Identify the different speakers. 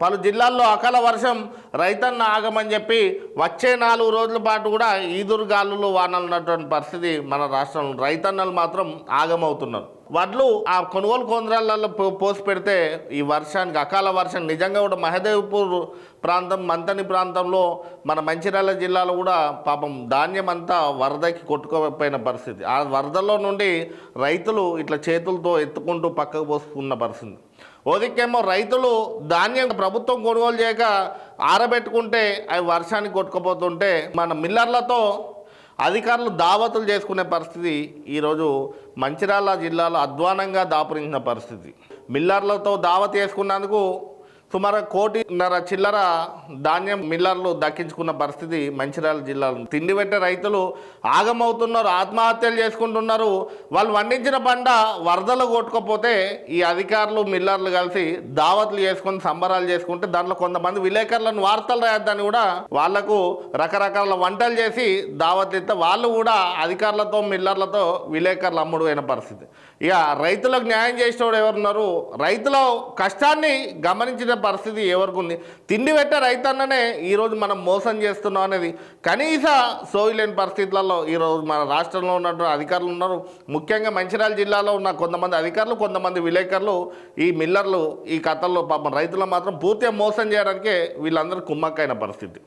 Speaker 1: పలు జిల్లాల్లో అకాల వర్షం రైతన్న ఆగమని చెప్పి వచ్చే 4 రోజుల పాటు కూడా ఈదురుగాలులు వానలు ఉన్నటువంటి పరిస్థితి మన రాష్ట్రంలో. రైతన్నలు మాత్రం ఆగమవుతున్నారు. వడ్లు ఆ కొనుగోలు కేంద్రాలలో పోసి పెడితే ఈ వర్షానికి అకాల వర్షం నిజంగా కూడా మహదేవ్పూర్ ప్రాంతం మంతని ప్రాంతంలో మన మంచిర్యాల జిల్లాలో కూడా పాపం ధాన్యం అంతా వరదకి కొట్టుకోపోయిన పరిస్థితి. ఆ వరదలో నుండి రైతులు ఇట్లా చేతులతో ఎత్తుకుంటూ పక్కకు పోసుకున్న పరిస్థితి. ఓదిక్కేమో రైతులు ధాన్యం ప్రభుత్వం కొనుగోలు చేయక ఆరబెట్టుకుంటే అవి వర్షానికి కొట్టుకుపోతుంటే మన మిల్లర్లతో అధికారులు దావతులు చేసుకునే పరిస్థితి ఈరోజు మంచిర్యాల జిల్లాలో అధ్వానంగా దాపురించిన పరిస్థితి. మిల్లర్లతో దావత్ చేసుకున్నందుకు సుమారు 1.5 కోటి చిల్లర ధాన్యం మిల్లర్లు దక్కించుకున్న పరిస్థితి మంచిర్యాల జిల్లాలో. తిండి పెట్టే రైతులు ఆగమవుతున్నారు, ఆత్మహత్యలు చేసుకుంటున్నారు. వాళ్ళు పండించిన పంట వరదలు కొట్టుకపోతే ఈ అధికారులు మిల్లర్లు కలిసి దావత్లు చేసుకుని సంబరాలు చేసుకుంటే దాంట్లో కొంతమంది విలేకరులను వార్తలు రాయొద్దని కూడా వాళ్లకు రకరకాల వంటలు చేసి దావత్లు ఇస్తే వాళ్ళు కూడా అధికారులతో మిల్లర్లతో విలేకరులు అమ్ముడు అయిన పరిస్థితి. ఇక రైతులకు న్యాయం చేసేవాడు ఎవరున్నారు? రైతుల కష్టాన్ని గమనించిన పరిస్థితి ఎవరికి ఉంది? తిండి పెట్టే రైతన్ననే ఈరోజు మనం మోసం చేస్తున్నాం అనేది కనీస సోయి పరిస్థితులలో ఈరోజు మన రాష్ట్రంలో ఉన్నటువంటి అధికారులు ఉన్నారు. ముఖ్యంగా మంచిర్యాల జిల్లాలో ఉన్న కొంతమంది అధికారులు, కొంతమంది విలేకరులు, ఈ మిల్లర్లు ఈ కథల్లో పాపం రైతులను మాత్రం పూర్తిగా మోసం చేయడానికే వీళ్ళందరూ కుమ్మక్కైన పరిస్థితి.